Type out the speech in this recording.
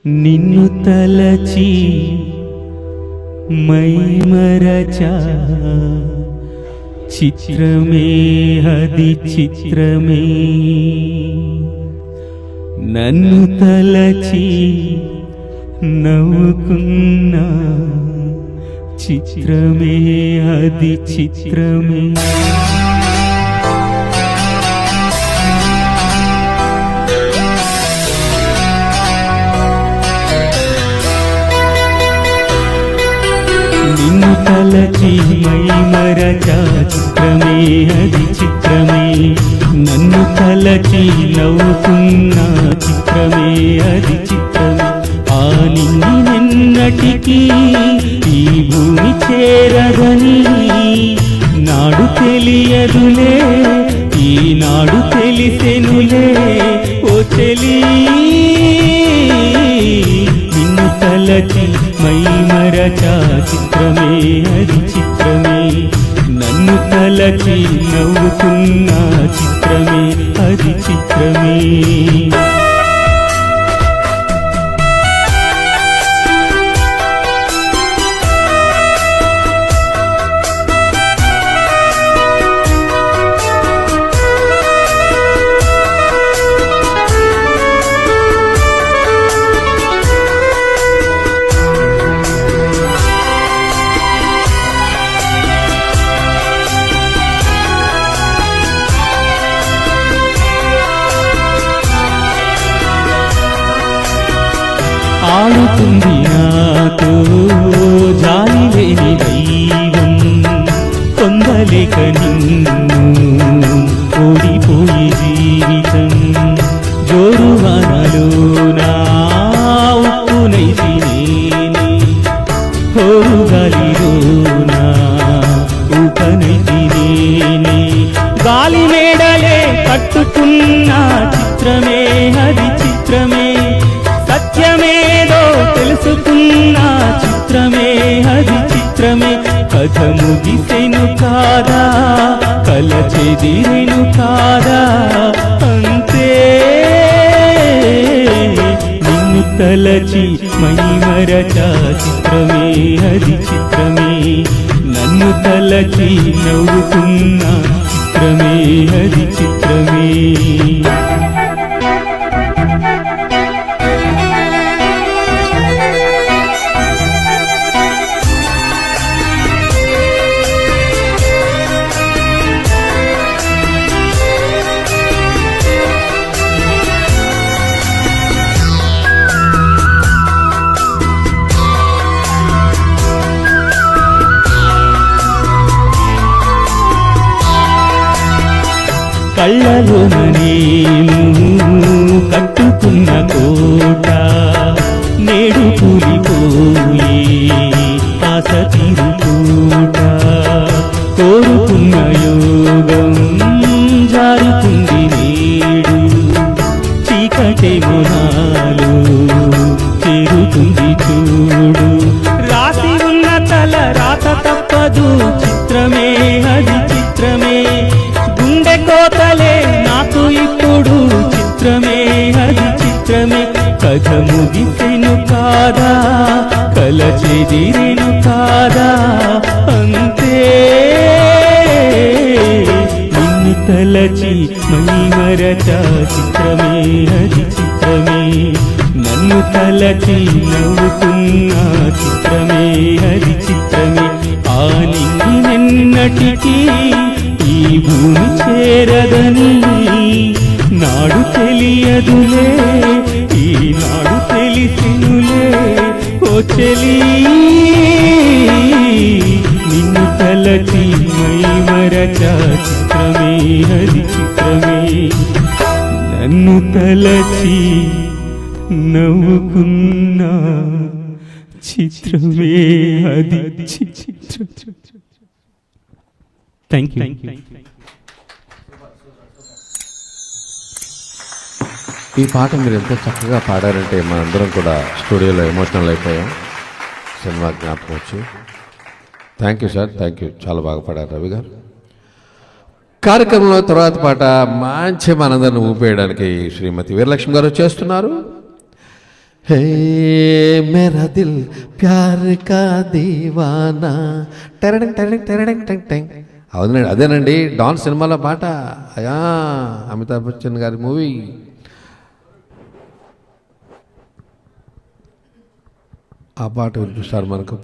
నిన్ను తలచి మైమరచా చిత్రమే అది చిత్రమే నన్ను తలచి నవ్వుకున్నా చిత్రమే అది చిత్రమే నిన్ను తలచి మైమరచా చిత్రమే అది చిత్రమే నన్ను తలచి నవ్వుకున్నా చిత్రమే అది చిత్రమే ఆ నిన్నటికీ ఈ భూమి చేరదని నాడు తెలియదులే ఈనాడు తెలిసెనులే ఓ చెలి నిన్ను తలచి మైమరచా చిత్రమే అది చిత్రమే నన్ను తలచి నవ్వుకున్నా చిత్రమే అది చిత్రమే ఆడుతుంది నాతో జాలి లేని దైవం పొందలేక నిన్ను ఓడిపోయే జీవితం జోరువానలో నా ఉప్పునైతి నేనే హోరుగాలిలో నా ఊపనైతి నేనే గాలి మేడలే కట్టుకున్న చిత్రమే అది చిత్రమే సత్యమేదో తెలుసుకున్న చిత్రమే అది చిత్రమే కథ ముగిసెను కాదా కల చెదిరెను కాదా అంతే నిన్ను తలచి మైమరచా చిత్రమే అది చిత్రమే నన్ను తలచి నవ్వుకున్న చిత్రమే అది చిత్రమే కళ్ళలోన నేను కట్టుకున్న కోట నేడు కూలిపోయి ఆశ తీరుకోట కోరుకున్న యోగం జారుతుంది నేడు చీకటి మొనాలు చేరుతుంది చూడు రాసి ఉన్న తల రాత తప్పదు చిత్రమే అది చిత్రమే గుండె కోతలే నాకు ఇప్పుడు చిత్రమే అది చిత్రమే కథ ముగిసెను కాదా కల చెదిరెను కాదా అంతే నిన్ను తలచి మైమరచా చిత్రమే అది చిత్రమే నన్ను తలచి నవ్వుకున్నా చిత్రమే అది చిత్రమే ఆ నిన్నటికీ ఈ భూమి చేరదని నాడు తెలియదులే ఈనాడు తెలిసినులే ఓ చెలి నిన్ను తలచి మైమరచా చిత్రమే అది చిత్రమే నన్ను తలచి నవ్వుకున్నా చిత్రమే అది చిత్రం థ్యాంక్ యూ ఈ పాట మీరు ఎంత చక్కగా పాడారంటే మనందరం కూడా స్టూడియోలో ఎమోషనల్ అయిపోయాం సినిమా జ్ఞాపకం వచ్చి thank you sir thank you చాలా బాగా పాడారు రవి గారు కార్యక్రమంలో తర్వాత పాట మంచి మనందరిని ఊపేయడానికి శ్రీమతి వీరలక్ష్మి గారు చేస్తున్నారు హే మేరా దిల్ ప్యార్ కా దీవానా టెరడింగ్ టెరడింగ్ టెరడింగ్ టెంగ్ టెంగ్. అవునండి, అదేనండి డాన్ సినిమాలో పాట. అయా అమితాబ్ బచ్చన్ గారి మూవీ. ఆ పాట వినిపిస్తారు మనకు.